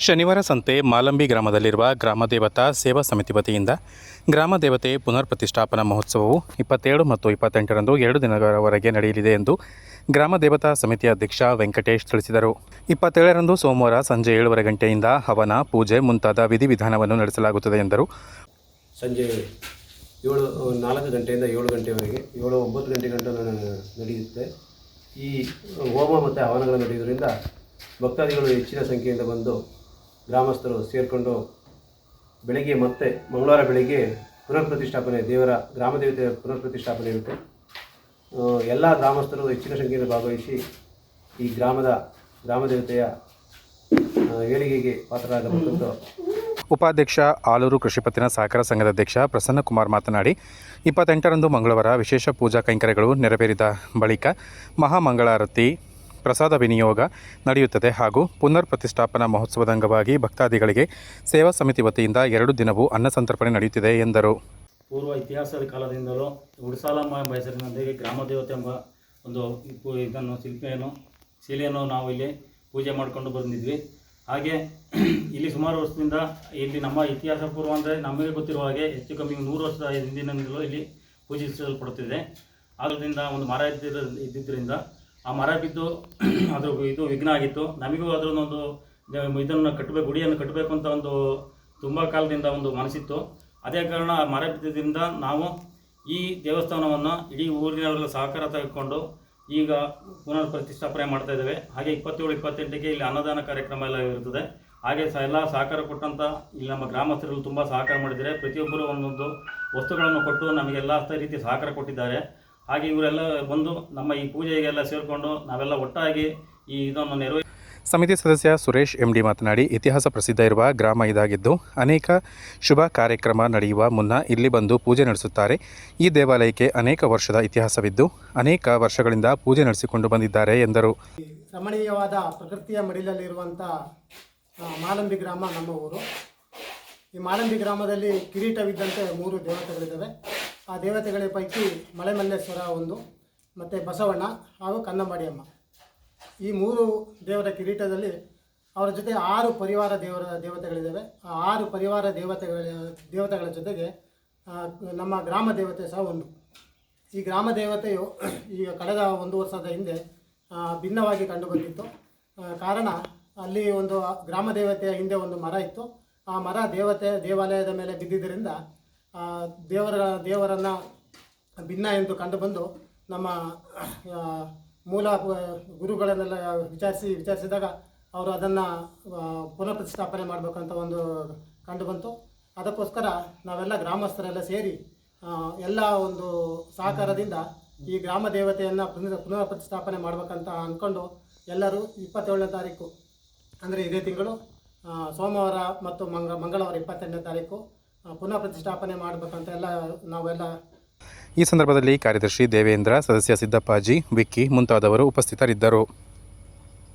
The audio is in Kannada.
ಶನಿವಾರ ಸಂತೆ ಮಾಲಂಬಿ ಗ್ರಾಮದಲ್ಲಿರುವ ಗ್ರಾಮದೇವತಾ ಸೇವಾ ಸಮಿತಿ ವತಿಯಿಂದ ಗ್ರಾಮದೇವತೆ ಪುನರ್ ಪ್ರತಿಷ್ಠಾಪನಾ ಮಹೋತ್ಸವವು 27 ಮತ್ತು 28ರಂದು 2 ದಿನಗಳವರೆಗೆ ನಡೆಯಲಿದೆ ಎಂದು ಗ್ರಾಮದೇವತಾ ಸಮಿತಿಯ ಅಧ್ಯಕ್ಷ ವೆಂಕಟೇಶ್ ತಿಳಿಸಿದರು. 27ರಂದು ಸೋಮವಾರ ಸಂಜೆ 7:30 ಗಂಟೆಯಿಂದ ಹವನ, ಪೂಜೆ ಮುಂತಾದ ವಿಧಿವಿಧಾನವನ್ನು ನಡೆಸಲಾಗುತ್ತದೆ ಎಂದರು. ಸಂಜೆ 4 ಗಂಟೆಯಿಂದ 7 ಗಂಟೆವರೆಗೆ 9 ಗಂಟೆ ಗಂಟೆ ನಡೆಯುತ್ತೆ. ಈ ಹೋಮ ಮತ್ತು ಹವನಗಳು ನಡೆಯುವುದರಿಂದ ಭಕ್ತಾದಿಗಳು ಹೆಚ್ಚಿನ ಸಂಖ್ಯೆಯಿಂದ ಬಂದು ಗ್ರಾಮಸ್ಥರು ಸೇರಿಕೊಂಡು ಬೆಳಗ್ಗೆ ಮತ್ತೆ ಮಂಗಳವಾರ ಬೆಳಗ್ಗೆ ಪುನರ್ ಪ್ರತಿಷ್ಠಾಪನೆ ಗ್ರಾಮದೇವತೆಯ ಪುನರ್ ಪ್ರತಿಷ್ಠಾಪನೆ ಇರುತ್ತೆ. ಎಲ್ಲ ಗ್ರಾಮಸ್ಥರು ಹೆಚ್ಚಿನ ಸಂಖ್ಯೆಯಿಂದ ಭಾಗವಹಿಸಿ ಈ ಗ್ರಾಮದೇವತೆಯ ಏಳಿಗೆಗೆ ಪಾತ್ರರಾಗಬೇಕೆಂದು ಉಪಾಧ್ಯಕ್ಷ ಆಲೂರು ಕೃಷಿ ಪತ್ತಿನ ಸಹಕಾರ ಸಂಘದ ಅಧ್ಯಕ್ಷ ಪ್ರಸನ್ನಕುಮಾರ್ ಮಾತನಾಡಿ, 28ರಂದು ಮಂಗಳವಾರ ವಿಶೇಷ ಪೂಜಾ ಕೈಂಕರ್ಯಗಳು ನೆರವೇರಿದ ಬಳಿಕ ಮಹಾಮಂಗಳಾರತಿ, ಪ್ರಸಾದ ವಿನಿಯೋಗ ನಡೆಯುತ್ತದೆ ಹಾಗೂ ಪುನರ್ ಪ್ರತಿಷ್ಠಾಪನಾ ಮಹೋತ್ಸವದ ಅಂಗವಾಗಿ ಭಕ್ತಾದಿಗಳಿಗೆ ಸೇವಾ ಸಮಿತಿ ವತಿಯಿಂದ 2 ದಿನವೂ ಅನ್ನ ಸಂತರ್ಪಣೆ ನಡೆಯುತ್ತಿದೆ ಎಂದರು. ಪೂರ್ವ ಇತಿಹಾಸದ ಕಾಲದಿಂದಲೂ ಉಡುಸಾಲಮ್ಮ ಎಂಬ ಹೆಸರಿನೊಂದಿಗೆ ಗ್ರಾಮದೇವತೆ ಎಂಬ ಒಂದು ಇದನ್ನು ಶಿಲೆಯನ್ನು ನಾವು ಇಲ್ಲಿ ಪೂಜೆ ಮಾಡಿಕೊಂಡು ಬಂದಿದ್ವಿ. ಹಾಗೆ ಇಲ್ಲಿ ಸುಮಾರು ವರ್ಷದಿಂದ ಇಲ್ಲಿ ನಮ್ಮ ಇತಿಹಾಸ ಪೂರ್ವ ಅಂದರೆ ನಮಗೆ ಗೊತ್ತಿರುವ ಹಾಗೆ ಹೆಚ್ಚು ಕಮ್ಮಿ 100 ವರ್ಷದ ಹಿಂದಿನಿಂದಲೂ ಇಲ್ಲಿ ಪೂಜಿಸಲ್ಪಡುತ್ತಿದೆ. ಆದ್ದರಿಂದ ಒಂದು ಮರ ಇದ್ದಿದ್ದರಿಂದ ಆ ಮರ ಬಿದ್ದು ಇದು ವಿಘ್ನ ಆಗಿತ್ತು. ನಮಗೂ ಅದರೊಂದು ಇದನ್ನು ಗುಡಿಯನ್ನು ಕಟ್ಟಬೇಕು ಅಂತ ಒಂದು ತುಂಬ ಕಾಲದಿಂದ ಒಂದು ಮನಸ್ಸಿತ್ತು. ಅದೇ ಕಾರಣ ಆ ಮರ ಬಿದ್ದಿದ್ದರಿಂದ ನಾವು ಈ ದೇವಸ್ಥಾನವನ್ನು ಇಡೀ ಊರಿನವರೆಲ್ಲ ಸಹಕಾರ ತೆಗೆದುಕೊಂಡು ಈಗ ಪುನರ್ ಪ್ರತಿಷ್ಠಾಪನೆ ಮಾಡ್ತಾ ಇದ್ದೇವೆ. ಹಾಗೆ 27, 28ಕ್ಕೆ ಇಲ್ಲಿ ಅನ್ನದಾನ ಕಾರ್ಯಕ್ರಮ ಎಲ್ಲ ಇರುತ್ತದೆ. ಹಾಗೆ ಎಲ್ಲ ಸಹಕಾರ ಕೊಟ್ಟಂಥ ಇಲ್ಲಿ ನಮ್ಮ ಗ್ರಾಮಸ್ಥರು ತುಂಬ ಸಹಕಾರ ಮಾಡಿದ್ದಾರೆ. ಪ್ರತಿಯೊಬ್ಬರು ಒಂದೊಂದು ವಸ್ತುಗಳನ್ನು ಕೊಟ್ಟು ನಮಗೆಲ್ಲ ರೀತಿ ಸಹಕಾರ ಕೊಟ್ಟಿದ್ದಾರೆ. ಹಾಗೆ ಇವರೆಲ್ಲ ಬಂದು ನಮ್ಮ ಈ ಪೂಜೆಗೆಲ್ಲ ಸೇರಿಕೊಂಡು ನಾವೆಲ್ಲ ಒಟ್ಟಾಗಿ ಈ ಇದನ್ನು ನೆರವೇರಿಸಿ. ಸಮಿತಿ ಸದಸ್ಯ ಸುರೇಶ್ ಎಂಡಿ ಮಾತನಾಡಿ, ಇತಿಹಾಸ ಪ್ರಸಿದ್ಧ ಇರುವ ಗ್ರಾಮ ಇದಾಗಿದ್ದು ಅನೇಕ ಶುಭ ಕಾರ್ಯಕ್ರಮ ನಡೆಯುವ ಮುನ್ನ ಇಲ್ಲಿ ಬಂದು ಪೂಜೆ ನಡೆಸುತ್ತಾರೆ. ಈ ದೇವಾಲಯಕ್ಕೆ ಅನೇಕ ವರ್ಷದ ಇತಿಹಾಸವಿದ್ದು ಅನೇಕ ವರ್ಷಗಳಿಂದ ಪೂಜೆ ನಡೆಸಿಕೊಂಡು ಬಂದಿದ್ದಾರೆ ಎಂದರು. ರಮಣೀಯವಾದ ಪ್ರಕೃತಿಯ ಮಡಿಲಲ್ಲಿರುವಂಥ ಮಾಲಂಬಿ ಗ್ರಾಮ ನಮ್ಮ ಊರು. ಈ ಮಾಲಂಬಿ ಗ್ರಾಮದಲ್ಲಿ ಕಿರೀಟವಿದ್ದಂತೆ 3 ದೇವತೆಗಳಿದ್ದಾವೆ. ಆ ದೇವತೆಗಳ ಪೈಕಿ ಮಲೆಮಲ್ಲೇಶ್ವರ ಒಂದು, ಮತ್ತು ಬಸವಣ್ಣ ಹಾಗೂ ಕನ್ನಂಬಾಡಿಯಮ್ಮ. ಈ 3 ದೇವರ ಕಿರೀಟದಲ್ಲಿ ಅವರ ಜೊತೆ 6 ಪರಿವಾರ ದೇವತೆಗಳಿದ್ದಾವೆ. ಆ 6 ಪರಿವಾರ ದೇವತೆಗಳ ಜೊತೆಗೆ ನಮ್ಮ ಗ್ರಾಮ ದೇವತೆ ಸಹ ಒಂದು. ಈ ಗ್ರಾಮ ದೇವತೆಯು ಈಗ ಕಳೆದ 1 ವರ್ಷದ ಹಿಂದೆ ಭಿನ್ನವಾಗಿ ಕಂಡುಬಂದಿತ್ತು. ಕಾರಣ ಅಲ್ಲಿ ಒಂದು ಗ್ರಾಮ ದೇವತೆಯ ಹಿಂದೆ ಒಂದು ಮರ ಇತ್ತು. ಆ ಮರ ದೇವಾಲಯದ ಮೇಲೆ ಬಿದ್ದಿದ್ದರಿಂದ ದೇವರನ್ನು ಭಿನ್ನ ಎಂದು ಕಂಡುಬಂದು ನಮ್ಮ ಮೂಲ ಗುರುಗಳನ್ನೆಲ್ಲ ವಿಚಾರಿಸಿದಾಗ ಅವರು ಅದನ್ನು ಪುನಃ ಪ್ರತಿಷ್ಠಾಪನೆ ಮಾಡಬೇಕಂತ ಒಂದು ಕಂಡುಬಂತು. ಅದಕ್ಕೋಸ್ಕರ ನಾವೆಲ್ಲ ಗ್ರಾಮಸ್ಥರೆಲ್ಲ ಸೇರಿ ಎಲ್ಲ ಒಂದು ಸಹಕಾರದಿಂದ ಈ ಗ್ರಾಮ ದೇವತೆಯನ್ನು ಪುನಃ ಪ್ರತಿಷ್ಠಾಪನೆ ಮಾಡಬೇಕಂತ ಅಂದ್ಕೊಂಡು ಎಲ್ಲರೂ 27ನೇ ತಾರೀಕು ಅಂದರೆ ಇದೇ ತಿಂಗಳು ಸೋಮವಾರ ಮತ್ತು ಮಂಗಳವಾರ 28ನೇ ತಾರೀಕು ಪುನಃ ಪ್ರತಿಷ್ಠಾಪನೆ ಮಾಡಬೇಕಂತ ನಾವೆಲ್ಲ. ಈ ಸಂದರ್ಭದಲ್ಲಿ ಕಾರ್ಯದರ್ಶಿ ದೇವೇಂದ್ರ, ಸದಸ್ಯ ಸಿದ್ದಪ್ಪಾಜಿ, ವಿಕ್ಕಿ ಮುಂತಾದವರು ಉಪಸ್ಥಿತರಿದ್ದರು.